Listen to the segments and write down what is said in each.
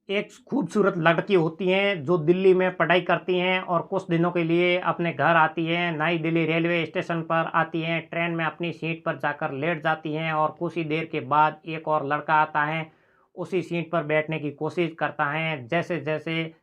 एक खूबसूरत लड़की होती हैं जो दिल्ली में पढ़ाई करती हैं और कुछ दिनों के लिए अपने घर आती हैं। नई दिल्ली रेलवे स्टेशन पर आती हैं, ट्रेन में अपनी सीट पर जाकर लेट जाती हैं और कुछ ही देर के बाद एक और लड़का आता है, उसी सीट पर बैठने की कोशिश करता है। जैसे-जैसे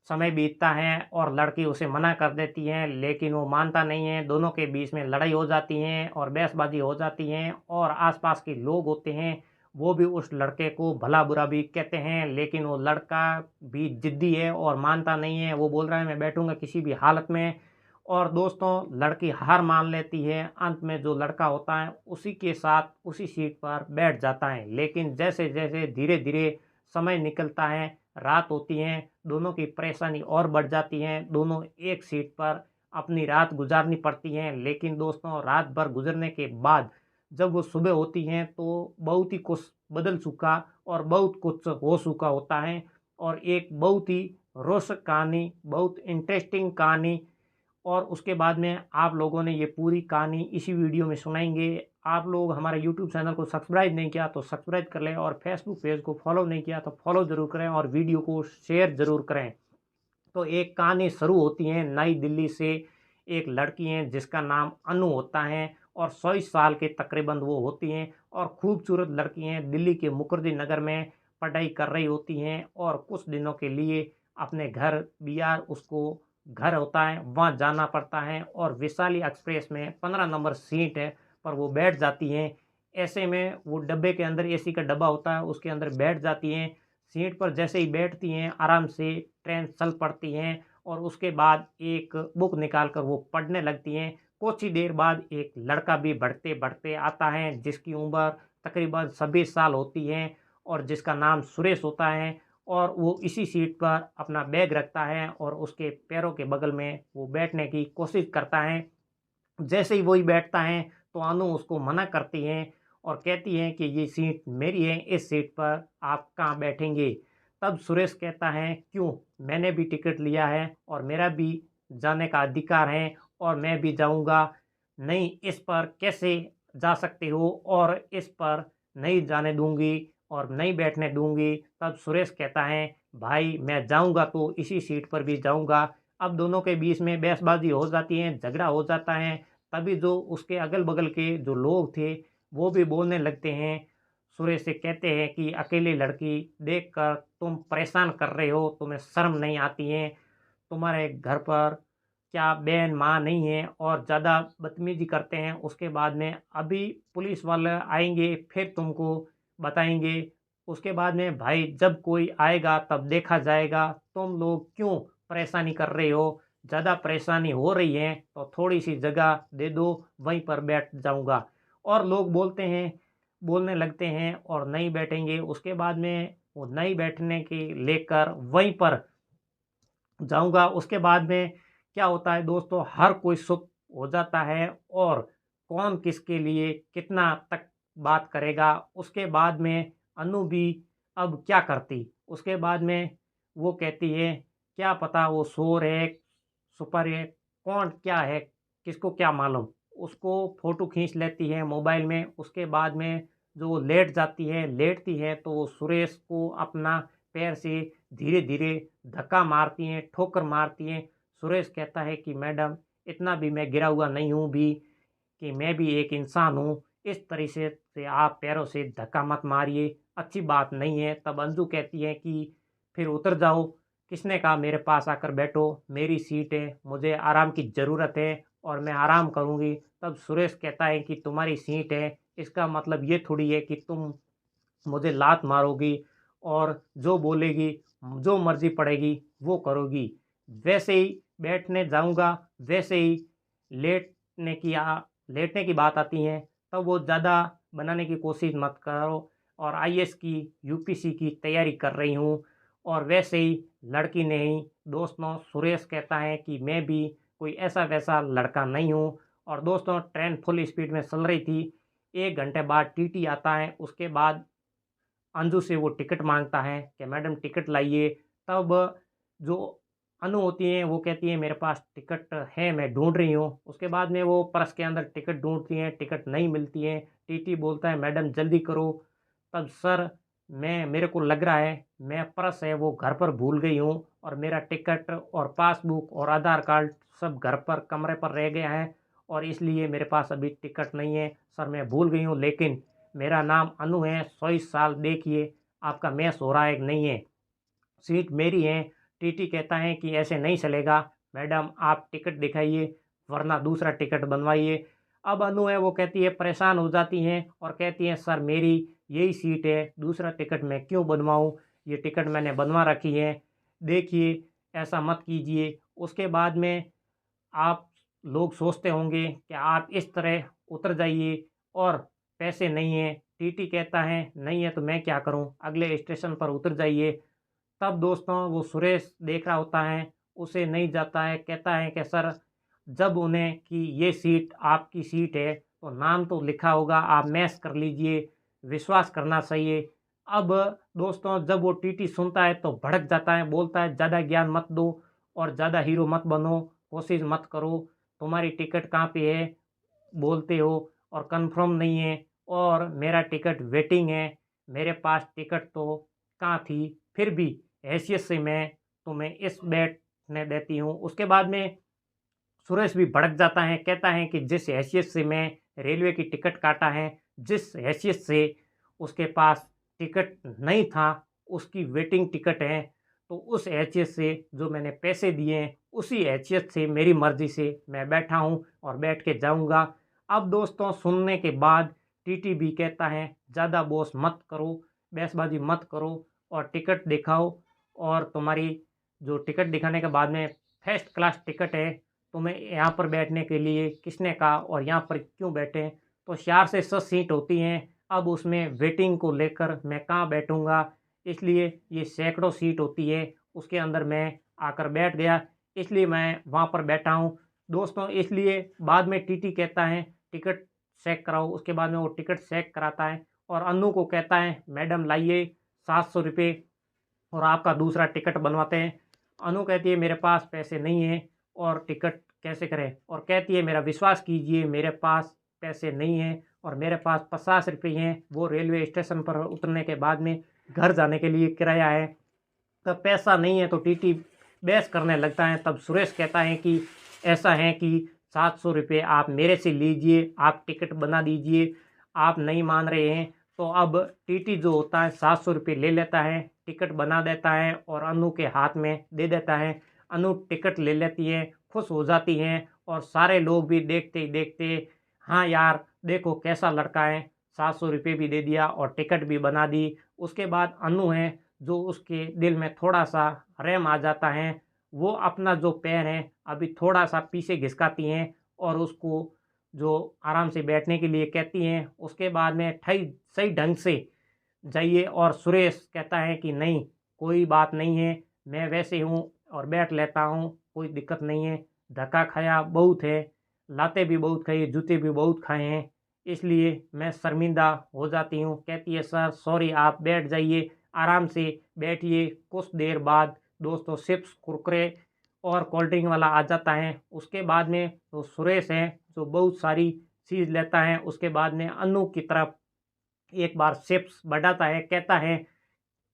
समय बीतता है और लड़की उसे मना कर देती है, लेकिन वो मानता नहीं है। दोनों के बीच में लड़ाई हो जाती है और बहसबाजी हो जाती है और आसपास के लोग होते हैं, वो भी उस लड़के को भला-बुरा भी कहते हैं, लेकिन वो लड़का भी ज़िद्दी है और मानता नहीं है। वो बोल रहा है, मैं बैठूँगा किसी भी हालत में। और दोस्तों, लड़की हार मान लेती है। अंत में जो लड़का होता है, उसी के साथ उसी सीट पर बैठ जाता है। लेकिन जैसे-जैसे धीरे-धीरे समय निकलता है, रात होती है, दोनों की परेशानी और बढ़ जाती है। दोनों एक सीट पर अपनी रात गुज़ारनी पड़ती है। लेकिन दोस्तों, रात भर गुज़रने के बाद जब वो सुबह होती हैं, तो बहुत ही कुछ बदल चुका और बहुत कुछ हो चुका होता है और एक बहुत ही रोचक कहानी, बहुत इंटरेस्टिंग कहानी। और उसके बाद में आप लोगों ने ये पूरी कहानी इसी वीडियो में सुनाएँगे। आप लोग हमारे यूट्यूब चैनल को सब्सक्राइब नहीं किया तो सब्सक्राइब कर लें और फेसबुक पेज को फॉलो नहीं किया तो फॉलो ज़रूर करें और वीडियो को शेयर ज़रूर करें। तो एक कहानी शुरू होती है नई दिल्ली से। एक लड़की है जिसका नाम अनु होता है और 24 साल के तकरीबन वो होती हैं और खूबसूरत लड़की हैं। दिल्ली के मुखर्जी नगर में पढ़ाई कर रही होती हैं और कुछ दिनों के लिए अपने घर बिहार उसको घर होता है, वहाँ जाना पड़ता है और वैशाली एक्सप्रेस में 15 नंबर सीट है पर वो बैठ जाती हैं। ऐसे में वो डब्बे के अंदर एसी का डब्बा होता है, उसके अंदर बैठ जाती हैं। सीट पर जैसे ही बैठती हैं, आराम से ट्रेन चल पड़ती हैं और उसके बाद एक बुक निकाल कर वो पढ़ने लगती हैं। कुछ ही देर बाद एक लड़का भी बढ़ते-बढ़ते आता है जिसकी उम्र तकरीबन 26 साल होती है और जिसका नाम सुरेश होता है और वो इसी सीट पर अपना बैग रखता है और उसके पैरों के बगल में वो बैठने की कोशिश करता है। जैसे ही वही बैठता है तो अनु उसको मना करती हैं और कहती हैं कि ये सीट मेरी है, इस सीट पर आप कहाँ बैठेंगे। तब सुरेश कहता है, क्यों, मैंने भी टिकट लिया है और मेरा भी जाने का अधिकार है और मैं भी जाऊंगा। नहीं, इस पर कैसे जा सकते हो और इस पर नहीं जाने दूंगी और नहीं बैठने दूंगी। तब सुरेश कहता है, भाई मैं जाऊंगा तो इसी सीट पर भी जाऊंगा। अब दोनों के बीच में बहसबाजी हो जाती है, झगड़ा हो जाता है। तभी जो उसके अगल-बगल के जो लोग थे, वो भी बोलने लगते हैं। सुरेश से कहते हैं कि अकेली लड़की देखकर तुम परेशान कर रहे हो, तुम्हें शर्म नहीं आती है? तुम्हारे घर पर क्या बहन माँ नहीं है? और ज़्यादा बदतमीज़ी करते हैं। उसके बाद में अभी पुलिस वाले आएँगे, फिर तुमको बताएँगे। उसके बाद में भाई जब कोई आएगा तब देखा जाएगा। तुम लोग क्यों परेशानी कर रहे हो? ज़्यादा परेशानी हो रही है तो थोड़ी-सी जगह दे दो, वहीं पर बैठ जाऊँगा। और लोग बोलने लगते हैं और नहीं बैठेंगे। उसके बाद में वो नहीं बैठने की लेकर वहीं पर जाऊँगा। उसके बाद में क्या होता है दोस्तों, हर कोई चुप हो जाता है और कौन किसके लिए कितना तक बात करेगा। उसके बाद में अनु भी अब क्या करती? उसके बाद में वो कहती है, क्या पता वो शोर है, सुपर है, कौन क्या है, किसको क्या मालूम? उसको फ़ोटो खींच लेती है मोबाइल में। उसके बाद में जो वो लेटती है तो वो सुरेश को अपना पैर से धीरे-धीरे धक्का मारती हैं, ठोकर मारती हैं। सुरेश कहता है कि मैडम, इतना भी मैं गिरा हुआ नहीं हूँ भी कि मैं भी एक इंसान हूँ। इस तरीके से आप पैरों से धक्का मत मारिए, अच्छी बात नहीं है। तब अंजू कहती है कि फिर उतर जाओ, किसने कहा मेरे पास आकर बैठो, मेरी सीट है, मुझे आराम की ज़रूरत है और मैं आराम करूँगी। तब सुरेश कहता है कि तुम्हारी सीट है, इसका मतलब ये थोड़ी है कि तुम मुझे लात मारोगी और जो बोलेगी, जो मर्ज़ी पड़ेगी वो करोगी। वैसे ही बैठने जाऊँगा, वैसे ही लेटने की लेटने की बात आती है, तब वो ज़्यादा बनाने की कोशिश मत करो और आईएएस की, यूपीएससी की तैयारी कर रही हूँ। और वैसे ही लड़की ने ही दोस्तों सुरेश कहता है कि मैं भी कोई ऐसा-वैसा लड़का नहीं हूँ। और दोस्तों, ट्रेन फुल स्पीड में चल रही थी। 1 घंटे बाद टीटी आता है। उसके बाद अंजू से वो टिकट माँगता है कि मैडम टिकट लाइए। तब जो अनु होती हैं वो कहती हैं मेरे पास टिकट है, मैं ढूँढ रही हूँ। उसके बाद में वो पर्स के अंदर टिकट ढूँढती हैं, टिकट नहीं मिलती हैं। टीटी बोलता है मैडम जल्दी करो। तब सर मेरे को लग रहा है मैं पर्स है वो घर पर भूल गई हूँ और मेरा टिकट और पासबुक और आधार कार्ड सब घर पर कमरे पर रह गया है और इसलिए मेरे पास अभी टिकट नहीं है सर। मैं भूल गई हूँ, लेकिन मेरा नाम अनु है, 100 साल, देखिए आपका मैच हो रहा है कि नहीं है, सीट मेरी है। टीटी कहता है कि ऐसे नहीं चलेगा मैडम, आप टिकट दिखाइए वरना दूसरा टिकट बनवाइए। अब अनु है वो कहती है, परेशान हो जाती हैं और कहती हैं सर मेरी यही सीट है, दूसरा टिकट मैं क्यों बनवाऊँ, ये टिकट मैंने बनवा रखी है, देखिए ऐसा मत कीजिए। उसके बाद में आप लोग सोचते होंगे कि आप इस तरह उतर जाइए और पैसे नहीं हैं। टीटी कहता है नहीं है तो मैं क्या करूं, अगले स्टेशन पर उतर जाइए। तब दोस्तों वो सुरेश देख रहा होता है, उसे नहीं जाता है, कहता है कि सर जब उन्हें कि ये सीट आपकी सीट है तो नाम तो लिखा होगा, आप मैच कर लीजिए, विश्वास करना चाहिए। अब दोस्तों जब वो टीटी सुनता है तो भड़क जाता है, बोलता है ज़्यादा ज्ञान मत दो और ज़्यादा हीरो मत बनो, कोशिश मत करो, तुम्हारी टिकट कहाँ पे है बोलते हो और कंफर्म नहीं है और मेरा टिकट वेटिंग है, मेरे पास टिकट तो कहाँ थी, फिर भी हैसियत से मैं तुम्हें इस बैठने देती हूँ। उसके बाद में सुरेश भी भड़क जाता है, कहता है कि जिस हैसियत से मैं रेलवे की टिकट काटा है, जिस हैसियत से उसके पास टिकट नहीं था, उसकी वेटिंग टिकट है, तो उस हैसियत से जो मैंने पैसे दिए हैं उसी हैसियत से मेरी मर्ज़ी से मैं बैठा हूँ और बैठ के जाऊँगा। अब दोस्तों सुनने के बाद टीटी भी कहता है ज़्यादा बॉस मत करो, बहसबाजी मत करो और टिकट दिखाओ और तुम्हारी जो टिकट दिखाने के बाद में फर्स्ट क्लास टिकट है, तुम्हें यहाँ पर बैठने के लिए किसने कहा और यहाँ पर क्यों बैठे। तो 4 से 6 सीट होती हैं, अब उसमें वेटिंग को लेकर मैं कहाँ बैठूँगा, इसलिए ये सैकड़ों सीट होती है, उसके अंदर मैं आकर बैठ गया, इसलिए मैं वहाँ पर बैठा हूँ। दोस्तों इसलिए बाद में टीटी कहता है टिकट चेक कराओ, उसके बाद में वो टिकट चेक कराता है और अन्नू को कहता है मैडम लाइए 700 रुपये और आपका दूसरा टिकट बनवाते हैं। अनु कहती है मेरे पास पैसे नहीं हैं और टिकट कैसे करें, और कहती है मेरा विश्वास कीजिए मेरे पास पैसे नहीं हैं और मेरे पास 50 रुपये हैं, वो रेलवे स्टेशन पर उतरने के बाद में घर जाने के लिए किराया है, तब पैसा नहीं है तो टीटी बहस करने लगता है। तब सुरेश कहता है कि ऐसा है कि 700 रुपये आप मेरे से लीजिए, आप टिकट बना दीजिए, आप नहीं मान रहे हैं तो अब टीटी जो होता है 700 रुपये ले लेता है, टिकट बना देता है और अनु के हाथ में दे देता है। अनु टिकट ले लेती है, खुश हो जाती हैं और सारे लोग भी देखते ही देखते, हाँ यार देखो कैसा लड़का है, 700 रुपये भी दे दिया और टिकट भी बना दी। उसके बाद अनु है जो उसके दिल में थोड़ा सा रहम आ जाता है, वो अपना जो पैर है अभी थोड़ा सा पीछे घिसकाती हैं और उसको जो आराम से बैठने के लिए कहती हैं। उसके बाद में ठई सही ढंग से जाइए और सुरेश कहता है कि नहीं कोई बात नहीं है, मैं वैसे हूँ और बैठ लेता हूँ, कोई दिक्कत नहीं है, धक्का खाया बहुत है, लाते भी बहुत खाई, जूते भी बहुत खाए हैं, इसलिए मैं शर्मिंदा हो जाती हूँ। कहती है सर सॉरी, आप बैठ जाइए, आराम से बैठिए। कुछ देर बाद दोस्तों चिप्स कुरकुरे और कोल्ड ड्रिंक वाला आ जाता है। उसके बाद में तो सुरेश है जो बहुत सारी चीज़ लेता है, उसके बाद में अनु की तरफ एक बार चिप्स बढ़ाता है, कहता है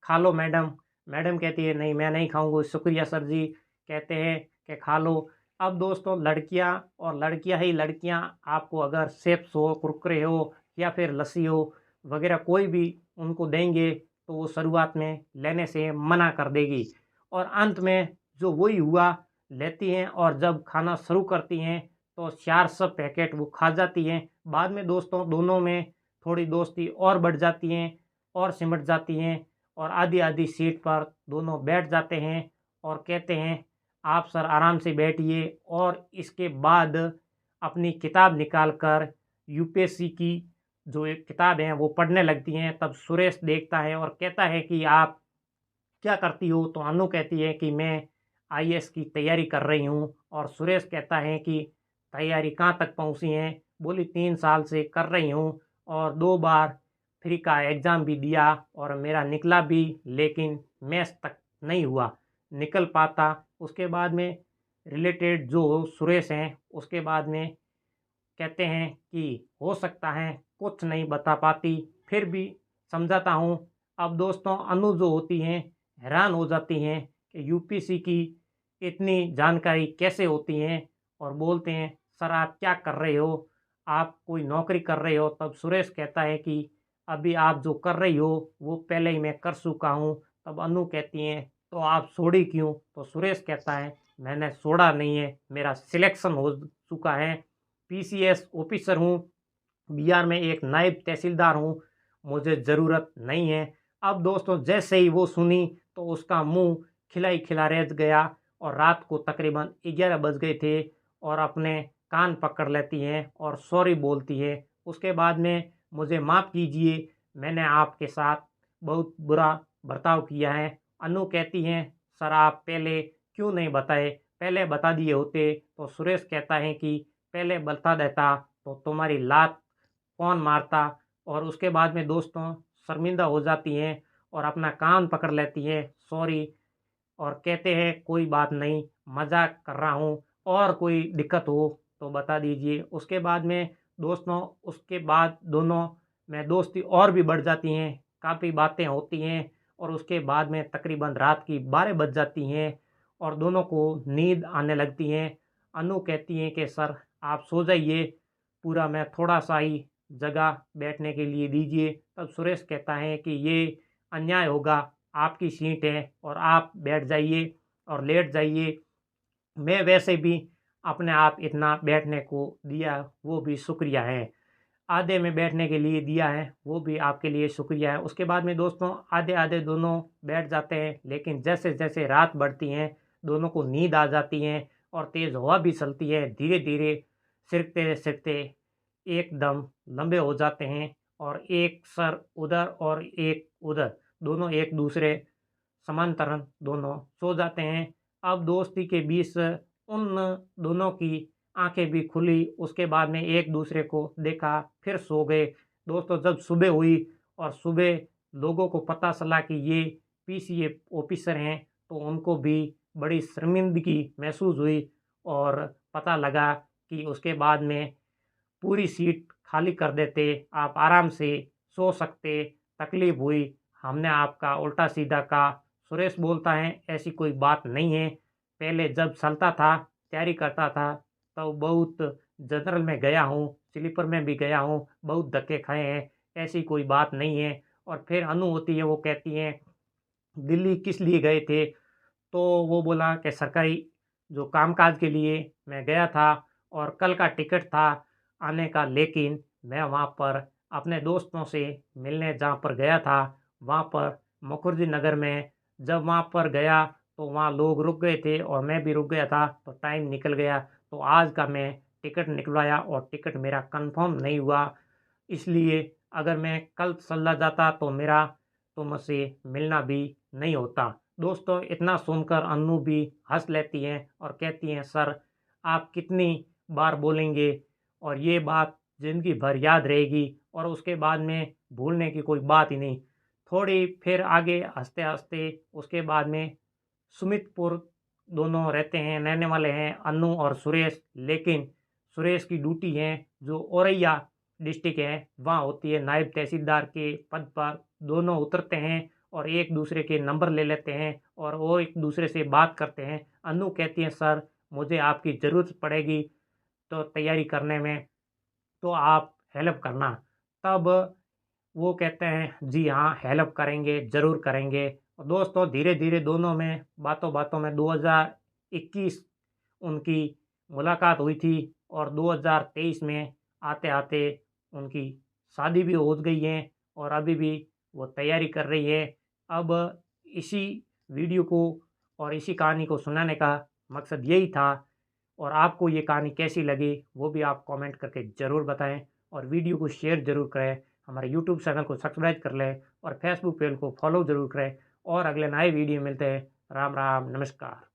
खा लो मैडम। मैडम कहती है नहीं मैं नहीं खाऊंगा, शुक्रिया सर जी, कहते हैं कि खा लो। अब दोस्तों लड़कियां और लड़कियां ही लड़कियां आपको अगर चिप्स हो, कुरकुरे हो या फिर लस्सी हो वगैरह कोई भी उनको देंगे तो वो शुरुआत में लेने से मना कर देगी और अंत में जो वही हुआ, लेती हैं और जब खाना शुरू करती हैं तो 400 पैकेट वो खा जाती हैं। बाद में दोस्तों दोनों में थोड़ी दोस्ती और बढ़ जाती हैं और सिमट जाती हैं और आधी आधी सीट पर दोनों बैठ जाते हैं और कहते हैं आप सर आराम से बैठिए, और इसके बाद अपनी किताब निकाल कर यूपीएससी की जो एक किताब है वो पढ़ने लगती हैं। तब सुरेश देखता है और कहता है कि आप क्या करती हो, तो अनु कहती है कि मैं आईएएस की तैयारी कर रही हूँ और सुरेश कहता है कि तैयारी कहाँ तक पहुँची है, बोली 3 साल से कर रही हूँ और 2 बार फ्री का एग्ज़ाम भी दिया और मेरा निकला भी, लेकिन मैथ्स तक नहीं हुआ निकल पाता। उसके बाद में रिलेटेड जो सुरेश हैं उसके बाद में कहते हैं कि हो सकता है कुछ नहीं बता पाती, फिर भी समझाता हूँ, अब दोस्तों अनु जो होती हैं हैरान हो जाती हैं कि यूपीएससी की इतनी जानकारी कैसे होती हैं, और बोलते हैं सर आप क्या कर रहे हो, आप कोई नौकरी कर रहे हो। तब सुरेश कहता है कि अभी आप जो कर रही हो वो पहले ही मैं कर चुका हूँ। तब अनु कहती हैं तो आप छोड़ी क्यों। तो सुरेश कहता है मैंने छोड़ा नहीं है, मेरा सिलेक्शन हो चुका है, पीसीएस ऑफिसर हूँ, बिहार में एक नायब तहसीलदार हूँ, मुझे ज़रूरत नहीं है। अब दोस्तों जैसे ही वो सुनी तो उसका मुंह खिला ही खिला रह गया, और रात को तकरीबन 11 बज गए थे, और अपने कान पकड़ लेती हैं और सॉरी बोलती है। उसके बाद में मुझे माफ़ कीजिए, मैंने आपके साथ बहुत बुरा बर्ताव किया है। अनु कहती हैं सर आप पहले क्यों नहीं बताए, पहले बता दिए होते। तो सुरेश कहता है कि पहले बता देता तो तुम्हारी लात कौन मारता। और उसके बाद में दोस्तों शर्मिंदा हो जाती हैं और अपना कान पकड़ लेती हैं, सॉरी, और कहते हैं कोई बात नहीं, मजाक कर रहा हूँ, और कोई दिक्कत हो तो बता दीजिए। उसके बाद में दोस्तों उसके बाद दोनों में दोस्ती और भी बढ़ जाती हैं, काफ़ी बातें होती हैं, और उसके बाद में तकरीबन रात की 12 बज जाती हैं और दोनों को नींद आने लगती हैं। अनु कहती हैं कि सर आप सो जाइए, पूरा मैं थोड़ा सा ही जगह बैठने के लिए दीजिए। तब सुरेश कहता है कि ये अन्याय होगा, आपकी सीट है और आप बैठ जाइए और लेट जाइए, मैं वैसे भी अपने आप इतना बैठने को दिया वो भी शुक्रिया है, आधे में बैठने के लिए दिया है वो भी आपके लिए शुक्रिया है। उसके बाद में दोस्तों आधे आधे दोनों बैठ जाते हैं, लेकिन जैसे जैसे रात बढ़ती है दोनों को नींद आ जाती है और तेज़ हवा भी चलती है, धीरे धीरे सिरकते सिरकते एकदम लंबे हो जाते हैं, और एक सर उधर और एक उधर, दोनों एक दूसरे समांतरन दोनों सो जाते हैं। अब दोस्ती के बीच उन दोनों की आंखें भी खुली, उसके बाद में एक दूसरे को देखा, फिर सो गए। दोस्तों जब सुबह हुई और सुबह लोगों को पता चला कि ये पीसीए ऑफिसर हैं, तो उनको भी बड़ी शर्मिंदगी महसूस हुई, और पता लगा कि उसके बाद में पूरी सीट खाली कर देते, आप आराम से सो सकते, तकलीफ़ हुई, हमने आपका उल्टा सीधा कहा। सुरेश बोलता है ऐसी कोई बात नहीं है, पहले जब चलता था, तैयारी करता था, तो बहुत जनरल में गया हूँ, स्लीपर में भी गया हूँ, बहुत धक्के खाए हैं, ऐसी कोई बात नहीं है। और फिर अनु होती है, वो कहती हैं दिल्ली किस लिए गए थे? तो वो बोला कि सरकारी जो कामकाज के लिए मैं गया था, और कल का टिकट था आने का, लेकिन मैं वहाँ पर अपने दोस्तों से मिलने जहाँ पर गया था, वहाँ पर मुखर्जी नगर में जब वहाँ पर गया तो वहाँ लोग रुक गए थे और मैं भी रुक गया था, तो टाइम निकल गया। तो आज का मैं टिकट निकलवाया और टिकट मेरा कंफर्म नहीं हुआ, इसलिए अगर मैं कल चला जाता तो मेरा तुमसे मिलना भी नहीं होता। दोस्तों इतना सुनकर अन्नू भी हंस लेती हैं और कहती हैं सर आप कितनी बार बोलेंगे, और ये बात ज़िंदगी भर याद रहेगी, और उसके बाद में भूलने की कोई बात ही नहीं। थोड़ी फिर आगे हंसते हंसते उसके बाद में सुमितपुर दोनों रहते हैं, रहने वाले हैं अन्नू और सुरेश, लेकिन सुरेश की ड्यूटी है जो औरैया डिस्ट्रिक्ट है वहाँ होती है, नायब तहसीलदार के पद पर दोनों उतरते हैं और एक दूसरे के नंबर ले लेते हैं और वो एक दूसरे से बात करते हैं। अनु कहती है सर मुझे आपकी ज़रूरत पड़ेगी तो तैयारी करने में, तो आप हेल्प करना। तब वो कहते हैं जी हाँ हेल्प करेंगे, ज़रूर करेंगे। और दोस्तों धीरे धीरे दोनों में बातों बातों में 2021 उनकी मुलाकात हुई थी, और 2023 में आते आते उनकी शादी भी हो गई है, और अभी भी वो तैयारी कर रही है। अब इसी वीडियो को और इसी कहानी को सुनाने का मकसद यही था, और आपको ये कहानी कैसी लगी वो भी आप कमेंट करके ज़रूर बताएं, और वीडियो को शेयर ज़रूर करें, हमारे यूट्यूब चैनल को सब्सक्राइब कर लें और फेसबुक पेज को फॉलो ज़रूर करें, और अगले नए वीडियो मिलते हैं। राम राम, नमस्कार।